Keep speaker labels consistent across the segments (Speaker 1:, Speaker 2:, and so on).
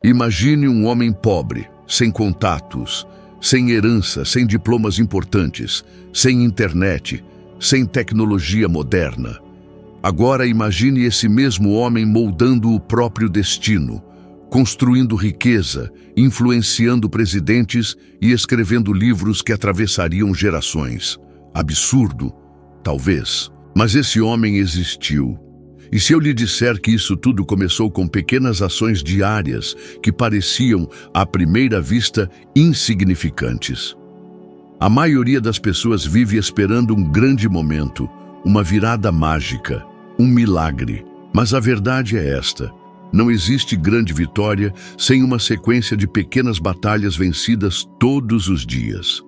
Speaker 1: Imagine um homem pobre, sem contatos, sem herança, sem diplomas importantes, sem internet, sem tecnologia moderna. Agora imagine esse mesmo homem moldando o próprio destino, construindo riqueza, influenciando presidentes e escrevendo livros que atravessariam gerações. Absurdo? Talvez. Mas esse homem existiu. E se eu lhe disser que isso tudo começou com pequenas ações diárias que pareciam, à primeira vista, insignificantes? A maioria das pessoas vive esperando um grande momento, uma virada mágica, um milagre. Mas a verdade é esta: não existe grande vitória sem uma sequência de pequenas batalhas vencidas todos os dias.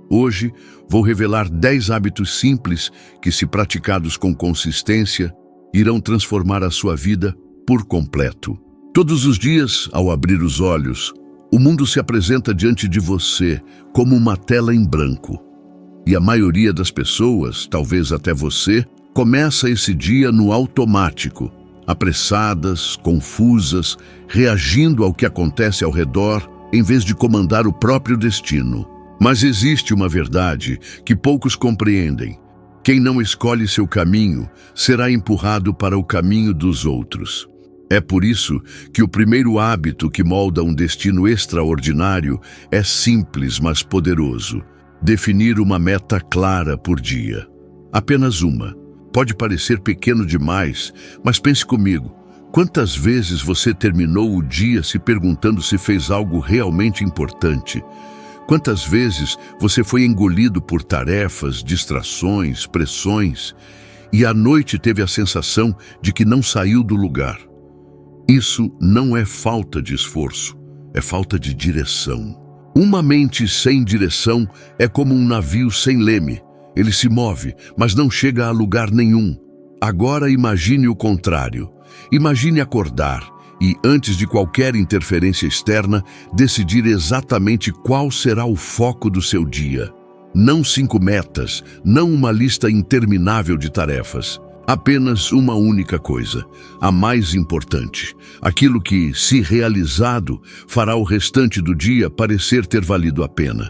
Speaker 1: Hoje, vou revelar 10 hábitos simples que, se praticados com consistência, irão transformar a sua vida por completo. Todos os dias, ao abrir os olhos, o mundo se apresenta diante de você como uma tela em branco. E a maioria das pessoas, talvez até você, começa esse dia no automático, apressadas, confusas, reagindo ao que acontece ao redor, em vez de comandar o próprio destino. Mas existe uma verdade que poucos compreendem. Quem não escolhe seu caminho será empurrado para o caminho dos outros. É por isso que o primeiro hábito que molda um destino extraordinário é simples, mas poderoso: definir uma meta clara por dia. Apenas uma. Pode parecer pequeno demais, mas pense comigo. Quantas vezes você terminou o dia se perguntando se fez algo realmente importante? Quantas vezes você foi engolido por tarefas, distrações, pressões, e à noite teve a sensação de que não saiu do lugar? Isso não é falta de esforço, é falta de direção. Uma mente sem direção é como um navio sem leme. Ele se move, mas não chega a lugar nenhum. Agora imagine o contrário. Imagine acordar e, antes de qualquer interferência externa, decidir exatamente qual será o foco do seu dia. Não 5 metas, não uma lista interminável de tarefas. Apenas uma única coisa, a mais importante. Aquilo que, se realizado, fará o restante do dia parecer ter valido a pena.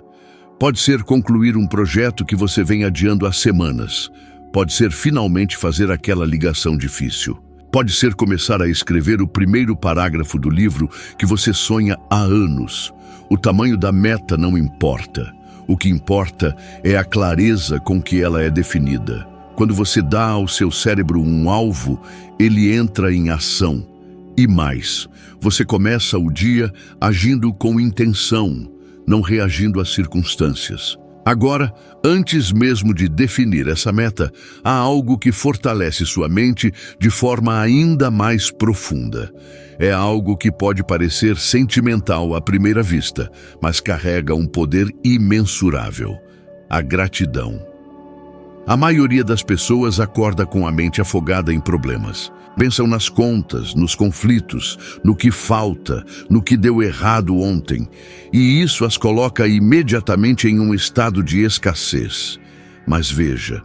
Speaker 1: Pode ser concluir um projeto que você vem adiando há semanas. Pode ser finalmente fazer aquela ligação difícil. Pode ser começar a escrever o primeiro parágrafo do livro que você sonha há anos. O tamanho da meta não importa. O que importa é a clareza com que ela é definida. Quando você dá ao seu cérebro um alvo, ele entra em ação. E mais, você começa o dia agindo com intenção, não reagindo às circunstâncias. Agora, antes mesmo de definir essa meta, há algo que fortalece sua mente de forma ainda mais profunda. É algo que pode parecer sentimental à primeira vista, mas carrega um poder imensurável: a gratidão. A maioria das pessoas acorda com a mente afogada em problemas. Pensam nas contas, nos conflitos, no que falta, no que deu errado ontem. E isso as coloca imediatamente em um estado de escassez. Mas veja,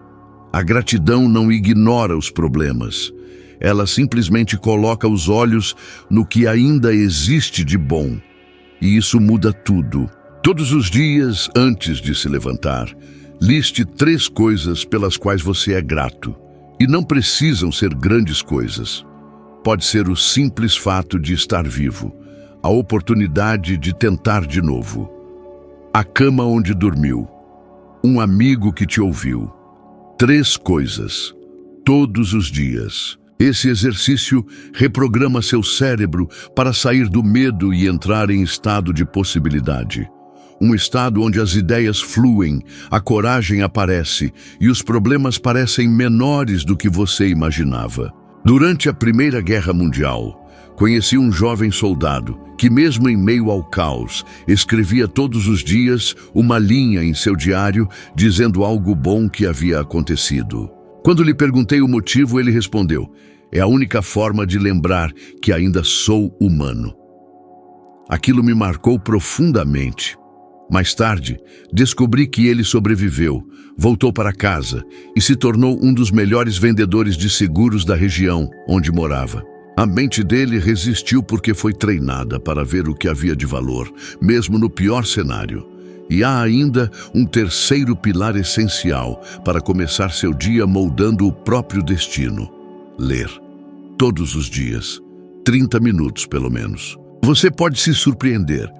Speaker 1: a gratidão não ignora os problemas. Ela simplesmente coloca os olhos no que ainda existe de bom. E isso muda tudo. Todos os dias, antes de se levantar, liste 3 coisas pelas quais você é grato. E não precisam ser grandes coisas. Pode ser o simples fato de estar vivo, a oportunidade de tentar de novo, a cama onde dormiu, um amigo que te ouviu. 3 coisas, todos os dias. Esse exercício reprograma seu cérebro para sair do medo e entrar em estado de possibilidade. Um estado onde as ideias fluem, a coragem aparece e os problemas parecem menores do que você imaginava. Durante a Primeira Guerra Mundial, conheci um jovem soldado que, mesmo em meio ao caos, escrevia todos os dias uma linha em seu diário dizendo algo bom que havia acontecido. Quando lhe perguntei o motivo, ele respondeu: "É a única forma de lembrar que ainda sou humano." Aquilo me marcou profundamente. Mais tarde, descobri que ele sobreviveu, voltou para casa e se tornou um dos melhores vendedores de seguros da região onde morava. A mente dele resistiu porque foi treinada para ver o que havia de valor, mesmo no pior cenário. E há ainda um terceiro pilar essencial para começar seu dia moldando o próprio destino: ler. Todos os dias, 30 minutos pelo menos. Você pode se surpreender,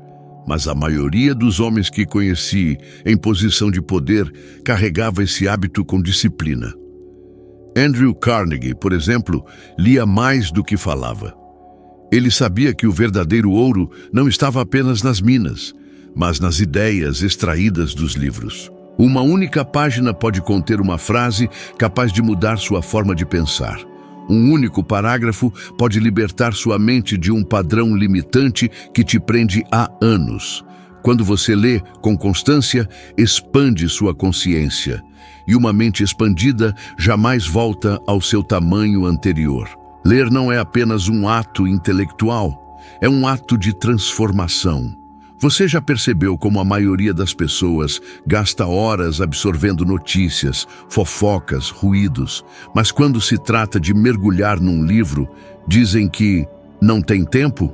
Speaker 1: mas a maioria dos homens que conheci em posição de poder carregava esse hábito com disciplina. Andrew Carnegie, por exemplo, lia mais do que falava. Ele sabia que o verdadeiro ouro não estava apenas nas minas, mas nas ideias extraídas dos livros. Uma única página pode conter uma frase capaz de mudar sua forma de pensar. Um único parágrafo pode libertar sua mente de um padrão limitante que te prende há anos. Quando você lê com constância, expande sua consciência. E uma mente expandida jamais volta ao seu tamanho anterior. Ler não é apenas um ato intelectual, é um ato de transformação. Você já percebeu como a maioria das pessoas gasta horas absorvendo notícias, fofocas, ruídos, mas quando se trata de mergulhar num livro, dizem que não tem tempo?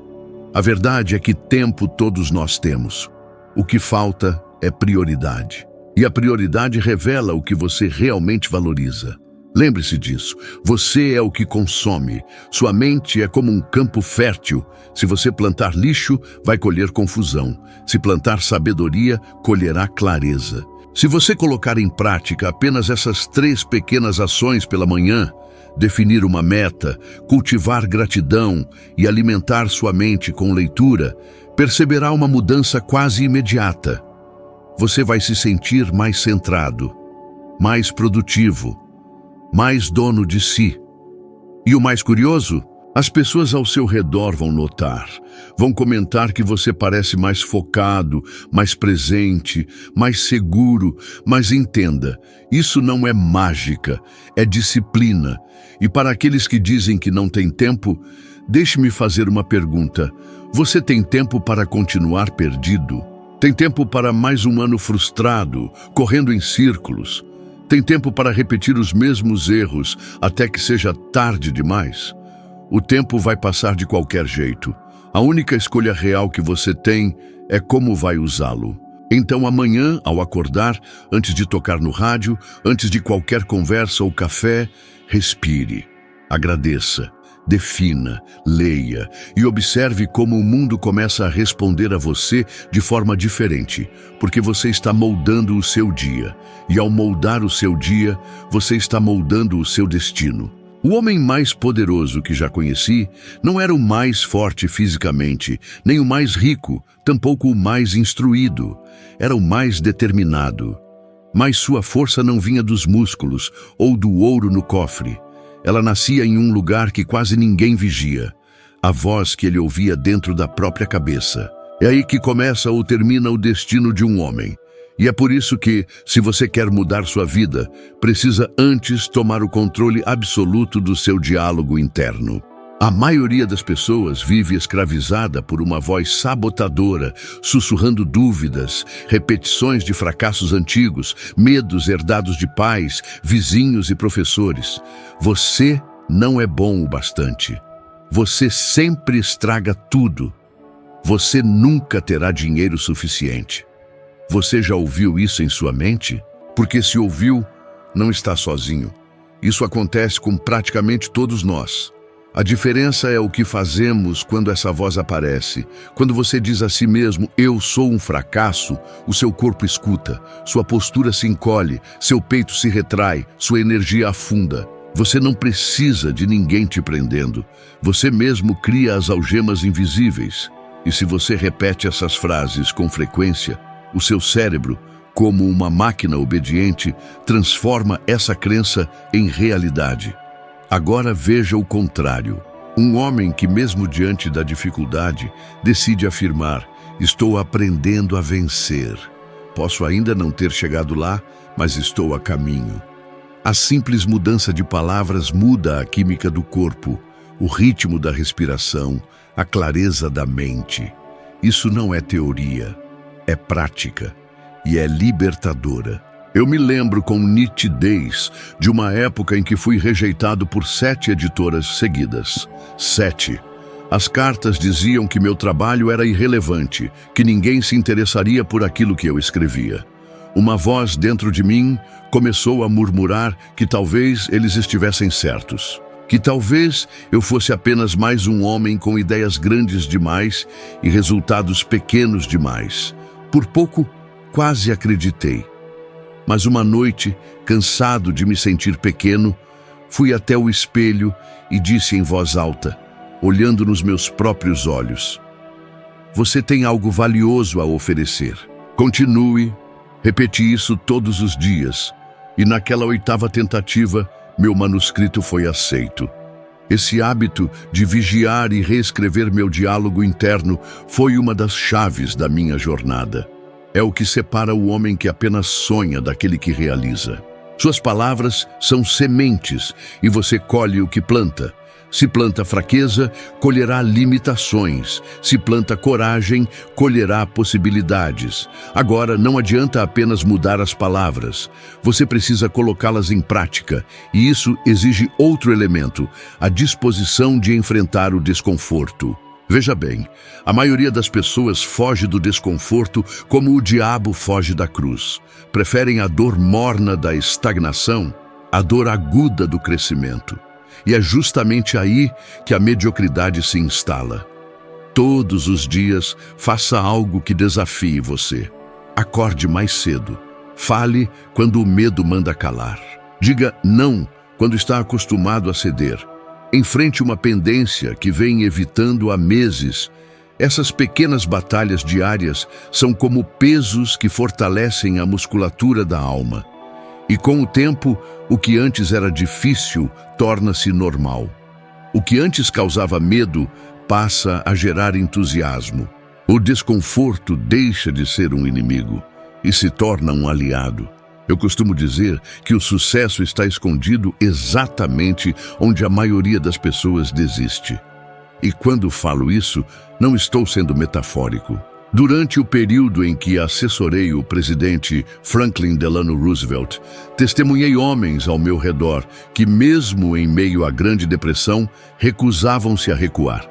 Speaker 1: A verdade é que tempo todos nós temos. O que falta é prioridade. E a prioridade revela o que você realmente valoriza. Lembre-se disso. Você é o que consome. Sua mente é como um campo fértil. Se você plantar lixo, vai colher confusão. Se plantar sabedoria, colherá clareza. Se você colocar em prática apenas essas 3 pequenas ações pela manhã, definir uma meta, cultivar gratidão e alimentar sua mente com leitura, perceberá uma mudança quase imediata. Você vai se sentir mais centrado, mais produtivo, mais dono de si. E o mais curioso, as pessoas ao seu redor vão notar, vão comentar que você parece mais focado, mais presente, mais seguro, mas entenda, isso não é mágica, é disciplina. E para aqueles que dizem que não tem tempo, deixe-me fazer uma pergunta. Você tem tempo para continuar perdido? Tem tempo para mais um ano frustrado, correndo em círculos? Tem tempo para repetir os mesmos erros até que seja tarde demais? O tempo vai passar de qualquer jeito. A única escolha real que você tem é como vai usá-lo. Então amanhã, ao acordar, antes de tocar no rádio, antes de qualquer conversa ou café, respire, agradeça. Defina, leia e observe como o mundo começa a responder a você de forma diferente, porque você está moldando o seu dia. E ao moldar o seu dia, você está moldando o seu destino. O homem mais poderoso que já conheci não era o mais forte fisicamente, nem o mais rico, tampouco o mais instruído. Era o mais determinado. Mas sua força não vinha dos músculos ou do ouro no cofre. Ela nascia em um lugar que quase ninguém vigia, a voz que ele ouvia dentro da própria cabeça. É aí que começa ou termina o destino de um homem. E é por isso que, se você quer mudar sua vida, precisa antes tomar o controle absoluto do seu diálogo interno. A maioria das pessoas vive escravizada por uma voz sabotadora, sussurrando dúvidas, repetições de fracassos antigos, medos herdados de pais, vizinhos e professores. Você não é bom o bastante. Você sempre estraga tudo. Você nunca terá dinheiro suficiente. Você já ouviu isso em sua mente? Porque se ouviu, não está sozinho. Isso acontece com praticamente todos nós. A diferença é o que fazemos quando essa voz aparece. Quando você diz a si mesmo, eu sou um fracasso, o seu corpo escuta, sua postura se encolhe, seu peito se retrai, sua energia afunda. Você não precisa de ninguém te prendendo. Você mesmo cria as algemas invisíveis. E se você repete essas frases com frequência, o seu cérebro, como uma máquina obediente, transforma essa crença em realidade. Agora veja o contrário. Um homem que, mesmo diante da dificuldade, decide afirmar, estou aprendendo a vencer. Posso ainda não ter chegado lá, mas estou a caminho. A simples mudança de palavras muda a química do corpo, o ritmo da respiração, a clareza da mente. Isso não é teoria, é prática e é libertadora. Eu me lembro com nitidez de uma época em que fui rejeitado por 7 editoras seguidas. 7. As cartas diziam que meu trabalho era irrelevante, que ninguém se interessaria por aquilo que eu escrevia. Uma voz dentro de mim começou a murmurar que talvez eles estivessem certos. Que talvez eu fosse apenas mais um homem com ideias grandes demais e resultados pequenos demais. Por pouco, quase acreditei. Mas uma noite, cansado de me sentir pequeno, fui até o espelho e disse em voz alta, olhando nos meus próprios olhos: "Você tem algo valioso a oferecer. Continue." Repeti isso todos os dias, e naquela 8ª tentativa, meu manuscrito foi aceito. Esse hábito de vigiar e reescrever meu diálogo interno foi uma das chaves da minha jornada. É o que separa o homem que apenas sonha daquele que realiza. Suas palavras são sementes e você colhe o que planta. Se planta fraqueza, colherá limitações. Se planta coragem, colherá possibilidades. Agora, não adianta apenas mudar as palavras. Você precisa colocá-las em prática. E isso exige outro elemento, a disposição de enfrentar o desconforto. Veja bem, a maioria das pessoas foge do desconforto como o diabo foge da cruz. Preferem a dor morna da estagnação à dor aguda do crescimento. E é justamente aí que a mediocridade se instala. Todos os dias, faça algo que desafie você. Acorde mais cedo. Fale quando o medo manda calar. Diga não quando está acostumado a ceder. Enfrente uma pendência que vem evitando há meses. Essas pequenas batalhas diárias são como pesos que fortalecem a musculatura da alma. E com o tempo, o que antes era difícil torna-se normal. O que antes causava medo passa a gerar entusiasmo. O desconforto deixa de ser um inimigo e se torna um aliado. Eu costumo dizer que o sucesso está escondido exatamente onde a maioria das pessoas desiste. E quando falo isso, não estou sendo metafórico. Durante o período em que assessorei o presidente Franklin Delano Roosevelt, testemunhei homens ao meu redor que, mesmo em meio à Grande Depressão, recusavam-se a recuar.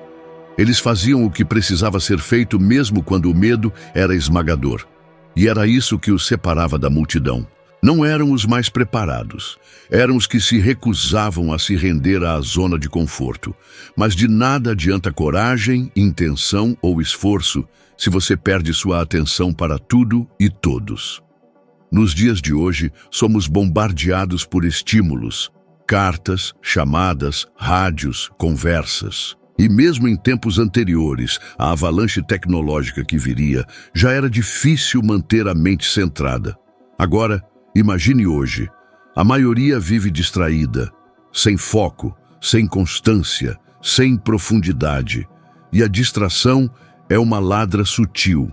Speaker 1: Eles faziam o que precisava ser feito mesmo quando o medo era esmagador. E era isso que os separava da multidão. Não eram os mais preparados, eram os que se recusavam a se render à zona de conforto. Mas de nada adianta coragem, intenção ou esforço se você perde sua atenção para tudo e todos. Nos dias de hoje, somos bombardeados por estímulos, cartas, chamadas, rádios, conversas. E mesmo em tempos anteriores, à avalanche tecnológica que viria, já era difícil manter a mente centrada. Agora, imagine hoje, a maioria vive distraída, sem foco, sem constância, sem profundidade. E a distração é uma ladra sutil.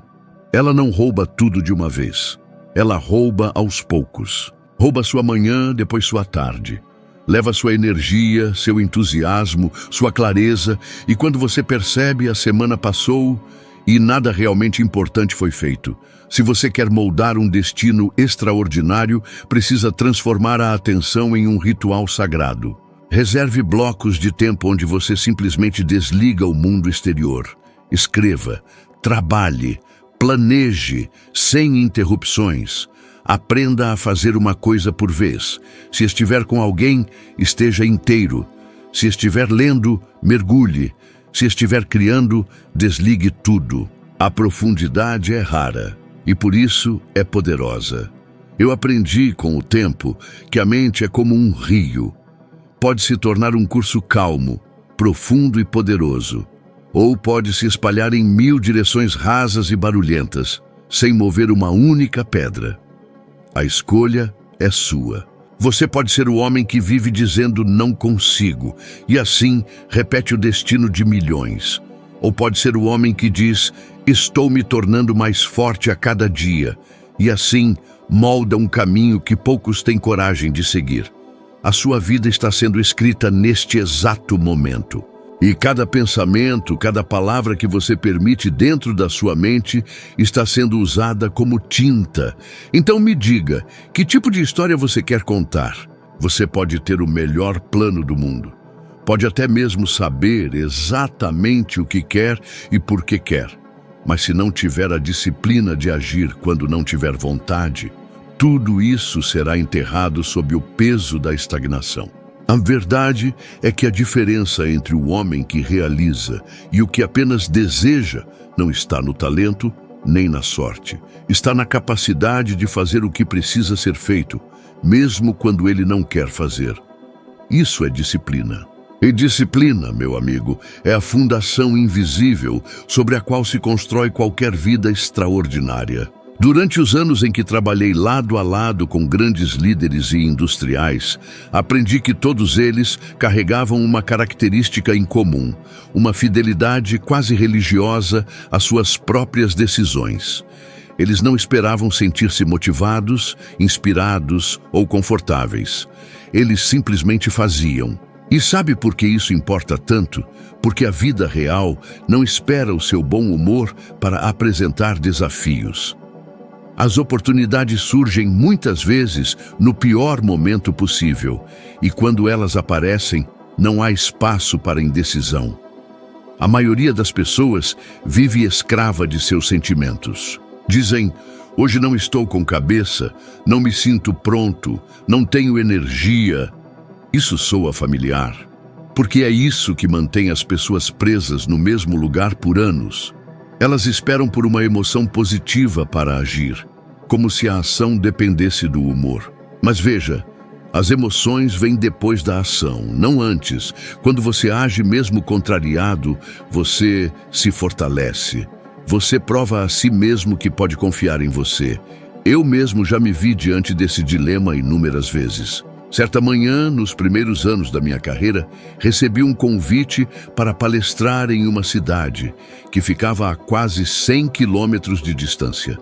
Speaker 1: Ela não rouba tudo de uma vez. Ela rouba aos poucos. Rouba sua manhã, depois sua tarde. Leva sua energia, seu entusiasmo, sua clareza, e quando você percebe, a semana passou e nada realmente importante foi feito. Se você quer moldar um destino extraordinário, precisa transformar a atenção em um ritual sagrado. Reserve blocos de tempo onde você simplesmente desliga o mundo exterior. Escreva, trabalhe, planeje, sem interrupções. Aprenda a fazer uma coisa por vez. Se estiver com alguém, esteja inteiro. Se estiver lendo, mergulhe. Se estiver criando, desligue tudo. A profundidade é rara e por isso é poderosa. Eu aprendi com o tempo que a mente é como um rio. Pode se tornar um curso calmo, profundo e poderoso, ou pode se espalhar em 1000 direções rasas e barulhentas, sem mover uma única pedra. A escolha é sua. Você pode ser o homem que vive dizendo não consigo, e assim repete o destino de milhões. Ou pode ser o homem que diz, estou me tornando mais forte a cada dia, e assim molda um caminho que poucos têm coragem de seguir. A sua vida está sendo escrita neste exato momento. E cada pensamento, cada palavra que você permite dentro da sua mente está sendo usada como tinta. Então me diga, que tipo de história você quer contar? Você pode ter o melhor plano do mundo. Pode até mesmo saber exatamente o que quer e por que quer. Mas se não tiver a disciplina de agir quando não tiver vontade, tudo isso será enterrado sob o peso da estagnação. A verdade é que a diferença entre o homem que realiza e o que apenas deseja não está no talento nem na sorte. Está na capacidade de fazer o que precisa ser feito, mesmo quando ele não quer fazer. Isso é disciplina. E disciplina, meu amigo, é a fundação invisível sobre a qual se constrói qualquer vida extraordinária. Durante os anos em que trabalhei lado a lado com grandes líderes e industriais, aprendi que todos eles carregavam uma característica em comum, uma fidelidade quase religiosa às suas próprias decisões. Eles não esperavam sentir-se motivados, inspirados ou confortáveis. Eles simplesmente faziam. E sabe por que isso importa tanto? Porque a vida real não espera o seu bom humor para apresentar desafios. As oportunidades surgem muitas vezes no pior momento possível, e quando elas aparecem, não há espaço para indecisão. A maioria das pessoas vive escrava de seus sentimentos. Dizem: hoje não estou com cabeça, não me sinto pronto, não tenho energia. Isso soa familiar, porque é isso que mantém as pessoas presas no mesmo lugar por anos. Elas esperam por uma emoção positiva para agir, como se a ação dependesse do humor. Mas veja, as emoções vêm depois da ação, não antes. Quando você age mesmo contrariado, você se fortalece. Você prova a si mesmo que pode confiar em você. Eu mesmo já me vi diante desse dilema inúmeras vezes. Certa manhã, nos primeiros anos da minha carreira, recebi um convite para palestrar em uma cidade que ficava a quase 100 quilômetros de distância.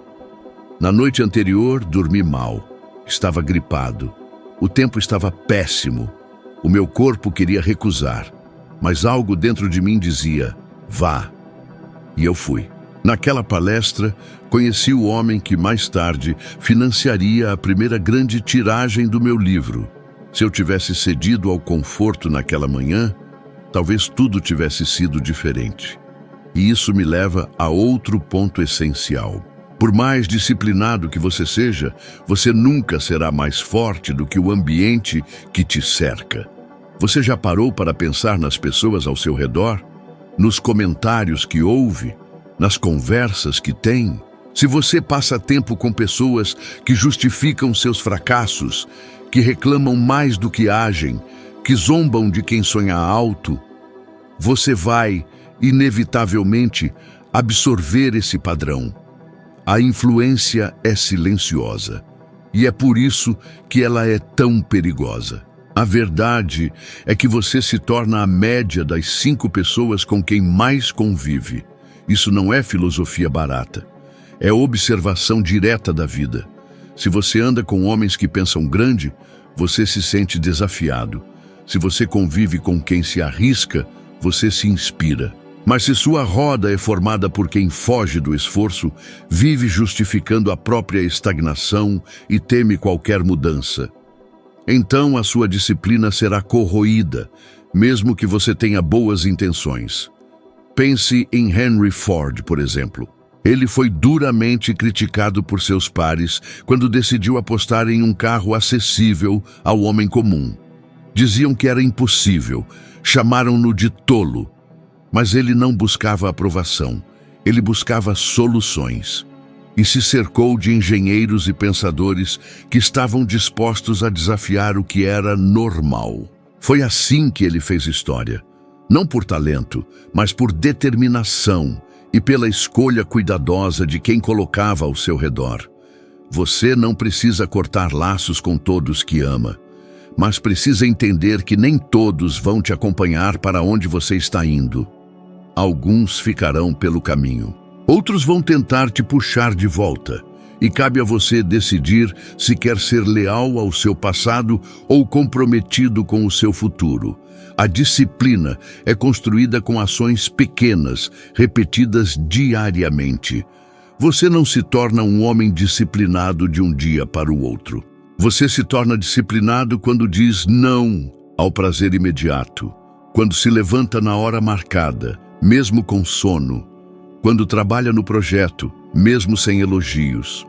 Speaker 1: Na noite anterior, dormi mal. Estava gripado. O tempo estava péssimo. O meu corpo queria recusar, mas algo dentro de mim dizia: vá. E eu fui. Naquela palestra, conheci o homem que mais tarde financiaria a primeira grande tiragem do meu livro. Se eu tivesse cedido ao conforto naquela manhã, talvez tudo tivesse sido diferente. E isso me leva a outro ponto essencial. Por mais disciplinado que você seja, você nunca será mais forte do que o ambiente que te cerca. Você já parou para pensar nas pessoas ao seu redor? Nos comentários que ouve? Nas conversas que tem? Se você passa tempo com pessoas que justificam seus fracassos, que reclamam mais do que agem, que zombam de quem sonha alto, você vai, inevitavelmente, absorver esse padrão. A influência é silenciosa, e é por isso que ela é tão perigosa. A verdade é que você se torna a média das 5 pessoas com quem mais convive. Isso não é filosofia barata, é observação direta da vida. Se você anda com homens que pensam grande, você se sente desafiado. Se você convive com quem se arrisca, você se inspira. Mas se sua roda é formada por quem foge do esforço, vive justificando a própria estagnação e teme qualquer mudança, então a sua disciplina será corroída, mesmo que você tenha boas intenções. Pense em Henry Ford, por exemplo. Ele foi duramente criticado por seus pares quando decidiu apostar em um carro acessível ao homem comum. Diziam que era impossível, chamaram-no de tolo. Mas ele não buscava aprovação, ele buscava soluções. E se cercou de engenheiros e pensadores que estavam dispostos a desafiar o que era normal. Foi assim que ele fez história. Não por talento, mas por determinação e pela escolha cuidadosa de quem colocava ao seu redor. Você não precisa cortar laços com todos que ama, mas precisa entender que nem todos vão te acompanhar para onde você está indo. Alguns ficarão pelo caminho. Outros vão tentar te puxar de volta. E cabe a você decidir se quer ser leal ao seu passado ou comprometido com o seu futuro. A disciplina é construída com ações pequenas, repetidas diariamente. Você não se torna um homem disciplinado de um dia para o outro. Você se torna disciplinado quando diz não ao prazer imediato, quando se levanta na hora marcada, mesmo com sono, quando trabalha no projeto, mesmo sem elogios,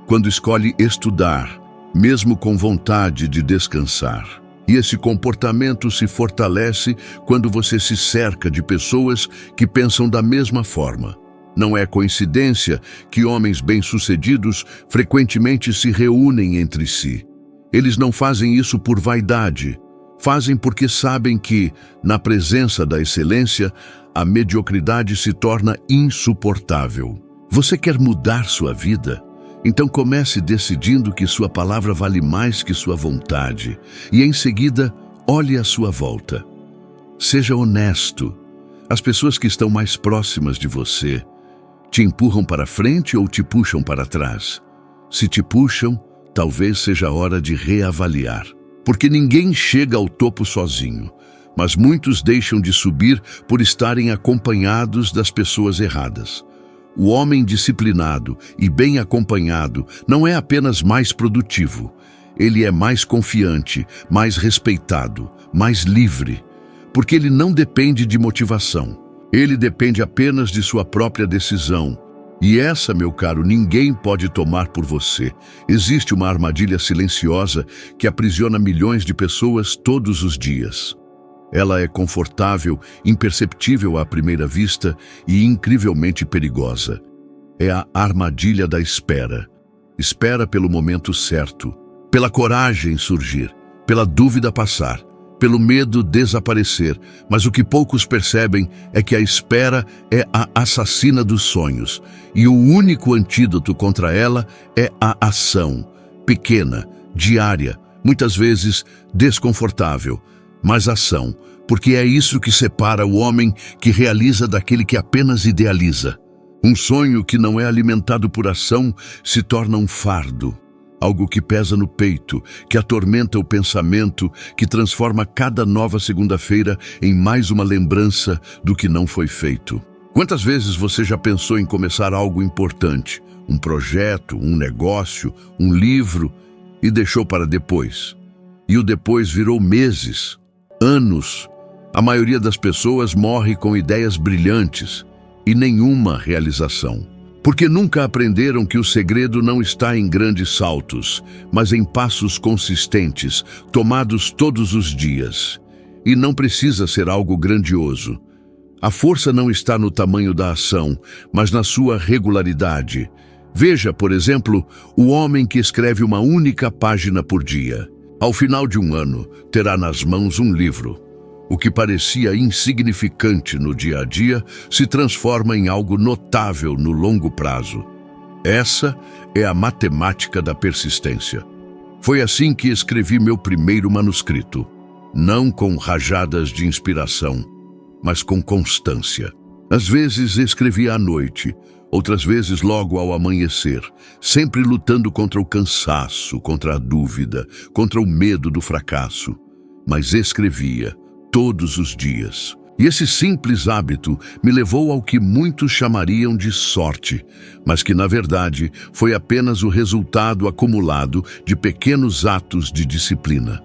Speaker 1: quando escolhe estudar, mesmo com vontade de descansar. E esse comportamento se fortalece quando você se cerca de pessoas que pensam da mesma forma. Não é coincidência que homens bem-sucedidos frequentemente se reúnem entre si. Eles não fazem isso por vaidade, fazem porque sabem que, na presença da excelência, a mediocridade se torna insuportável. Você quer mudar sua vida? Então comece decidindo que sua palavra vale mais que sua vontade e, em seguida, olhe à sua volta. Seja honesto. As pessoas que estão mais próximas de você te empurram para frente ou te puxam para trás? Se te puxam, talvez seja hora de reavaliar. Porque ninguém chega ao topo sozinho, mas muitos deixam de subir por estarem acompanhados das pessoas erradas. O homem disciplinado e bem acompanhado não é apenas mais produtivo, ele é mais confiante, mais respeitado, mais livre, porque ele não depende de motivação. Ele depende apenas de sua própria decisão. E essa, meu caro, ninguém pode tomar por você. Existe uma armadilha silenciosa que aprisiona milhões de pessoas todos os dias. Ela é confortável, imperceptível à primeira vista e incrivelmente perigosa. É a armadilha da espera. Espera pelo momento certo, pela coragem surgir, pela dúvida passar, pelo medo desaparecer, mas o que poucos percebem é que a espera é a assassina dos sonhos, e o único antídoto contra ela é a ação, pequena, diária, muitas vezes desconfortável, mas ação, porque é isso que separa o homem que realiza daquele que apenas idealiza. Um sonho que não é alimentado por ação se torna um fardo. Algo que pesa no peito, que atormenta o pensamento, que transforma cada nova segunda-feira em mais uma lembrança do que não foi feito. Quantas vezes você já pensou em começar algo importante, um projeto, um negócio, um livro, e deixou para depois? E o depois virou meses, anos. A maioria das pessoas morre com ideias brilhantes e nenhuma realização. Porque nunca aprenderam que o segredo não está em grandes saltos, mas em passos consistentes, tomados todos os dias. E não precisa ser algo grandioso. A força não está no tamanho da ação, mas na sua regularidade. Veja, por exemplo, o homem que escreve uma única página por dia. Ao final de um ano, terá nas mãos um livro. O que parecia insignificante no dia a dia se transforma em algo notável no longo prazo. Essa é a matemática da persistência. Foi assim que escrevi meu primeiro manuscrito, não com rajadas de inspiração, mas com constância. Às vezes escrevi à noite, outras vezes logo ao amanhecer, sempre lutando contra o cansaço, contra a dúvida, contra o medo do fracasso. Mas escrevia todos os dias. E esse simples hábito me levou ao que muitos chamariam de sorte, mas que, na verdade, foi apenas o resultado acumulado de pequenos atos de disciplina.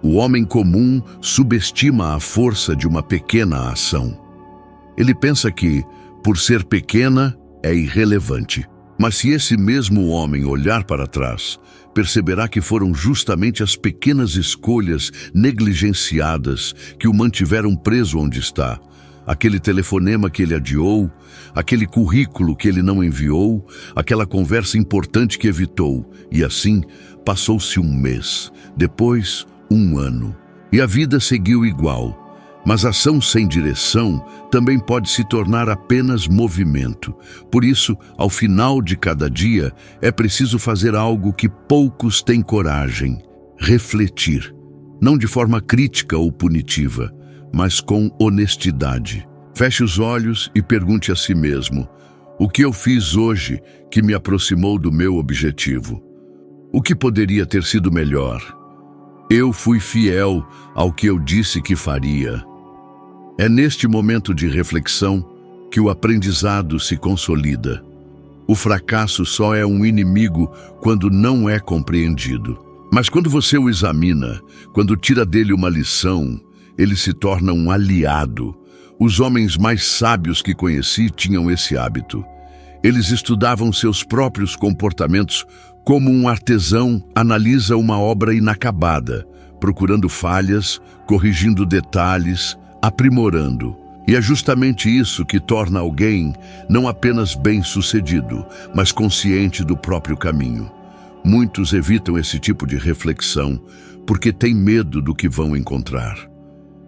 Speaker 1: O homem comum subestima a força de uma pequena ação. Ele pensa que, por ser pequena, é irrelevante. Mas se esse mesmo homem olhar para trás, perceberá que foram justamente as pequenas escolhas negligenciadas que o mantiveram preso onde está. Aquele telefonema que ele adiou, aquele currículo que ele não enviou, aquela conversa importante que evitou. E assim, passou-se um mês, depois um ano. E a vida seguiu igual. Mas ação sem direção também pode se tornar apenas movimento. Por isso, ao final de cada dia, é preciso fazer algo que poucos têm coragem: refletir. Não de forma crítica ou punitiva, mas com honestidade. Feche os olhos e pergunte a si mesmo: o que eu fiz hoje que me aproximou do meu objetivo? O que poderia ter sido melhor? Eu fui fiel ao que eu disse que faria. É neste momento de reflexão que o aprendizado se consolida. O fracasso só é um inimigo quando não é compreendido. Mas quando você o examina, quando tira dele uma lição, ele se torna um aliado. Os homens mais sábios que conheci tinham esse hábito. Eles estudavam seus próprios comportamentos como um artesão analisa uma obra inacabada, procurando falhas, corrigindo detalhes, aprimorando. E é justamente isso que torna alguém não apenas bem-sucedido, mas consciente do próprio caminho. Muitos evitam esse tipo de reflexão porque têm medo do que vão encontrar.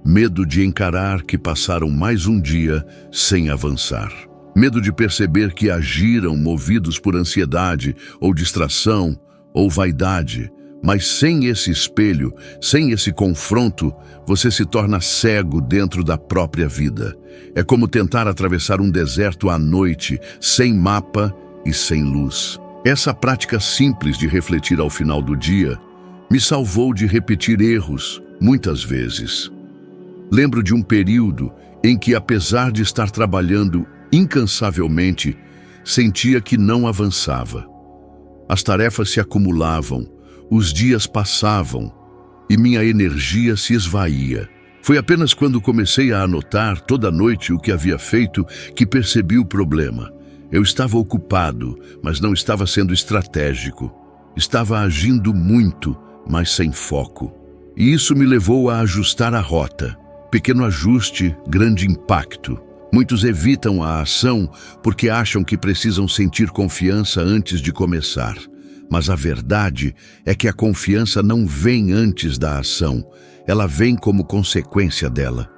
Speaker 1: Medo de encarar que passaram mais um dia sem avançar. Medo de perceber que agiram movidos por ansiedade ou distração ou vaidade. Mas sem esse espelho, sem esse confronto, você se torna cego dentro da própria vida. É como tentar atravessar um deserto à noite, sem mapa e sem luz. Essa prática simples de refletir ao final do dia me salvou de repetir erros muitas vezes. Lembro de um período em que, apesar de estar trabalhando incansavelmente, sentia que não avançava. As tarefas se acumulavam, os dias passavam e minha energia se esvaía. Foi apenas quando comecei a anotar toda noite o que havia feito que percebi o problema. Eu estava ocupado, mas não estava sendo estratégico. Estava agindo muito, mas sem foco. E isso me levou a ajustar a rota. Pequeno ajuste, grande impacto. Muitos evitam a ação porque acham que precisam sentir confiança antes de começar. Mas a verdade é que a confiança não vem antes da ação, ela vem como consequência dela.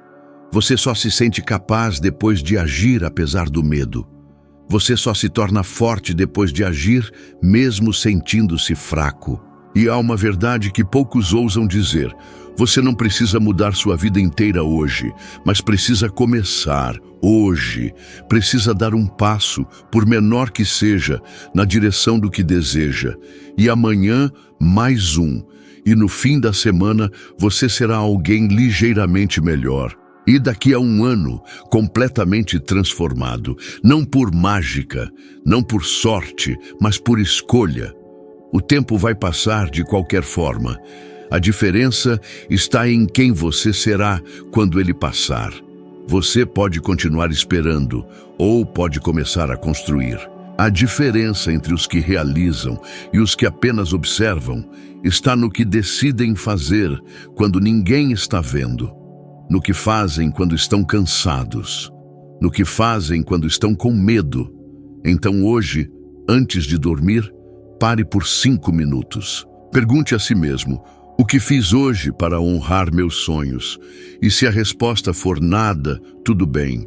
Speaker 1: Você só se sente capaz depois de agir apesar do medo. Você só se torna forte depois de agir, mesmo sentindo-se fraco. E há uma verdade que poucos ousam dizer: você não precisa mudar sua vida inteira hoje, mas precisa começar hoje. Precisa dar um passo, por menor que seja, na direção do que deseja. E amanhã, mais um. E no fim da semana, você será alguém ligeiramente melhor. E daqui a um ano, completamente transformado. Não por mágica, não por sorte, mas por escolha. O tempo vai passar de qualquer forma. A diferença está em quem você será quando ele passar. Você pode continuar esperando ou pode começar a construir. A diferença entre os que realizam e os que apenas observam está no que decidem fazer quando ninguém está vendo, no que fazem quando estão cansados, no que fazem quando estão com medo. Então hoje, antes de dormir, pare por 5 minutos. Pergunte a si mesmo: o que fiz hoje para honrar meus sonhos? E se a resposta for nada, tudo bem,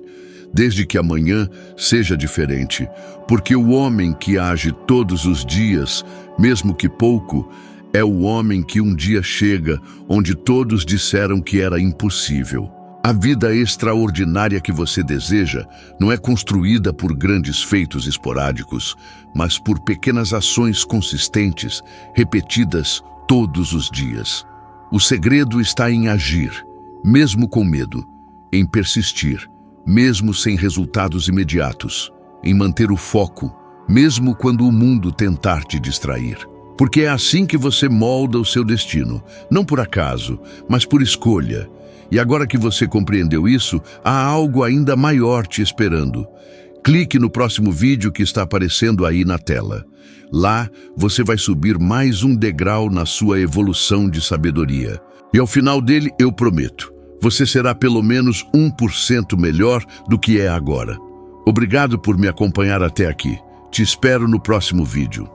Speaker 1: desde que amanhã seja diferente, porque o homem que age todos os dias, mesmo que pouco, é o homem que um dia chega onde todos disseram que era impossível. A vida extraordinária que você deseja não é construída por grandes feitos esporádicos, mas por pequenas ações consistentes, repetidas todos os dias. O segredo está em agir, mesmo com medo, em persistir, mesmo sem resultados imediatos, em manter o foco, mesmo quando o mundo tentar te distrair. Porque é assim que você molda o seu destino, não por acaso, mas por escolha. E agora que você compreendeu isso, há algo ainda maior te esperando. Clique no próximo vídeo que está aparecendo aí na tela. Lá, você vai subir mais um degrau na sua evolução de sabedoria. E ao final dele, eu prometo, você será pelo menos 1% melhor do que é agora. Obrigado por me acompanhar até aqui. Te espero no próximo vídeo.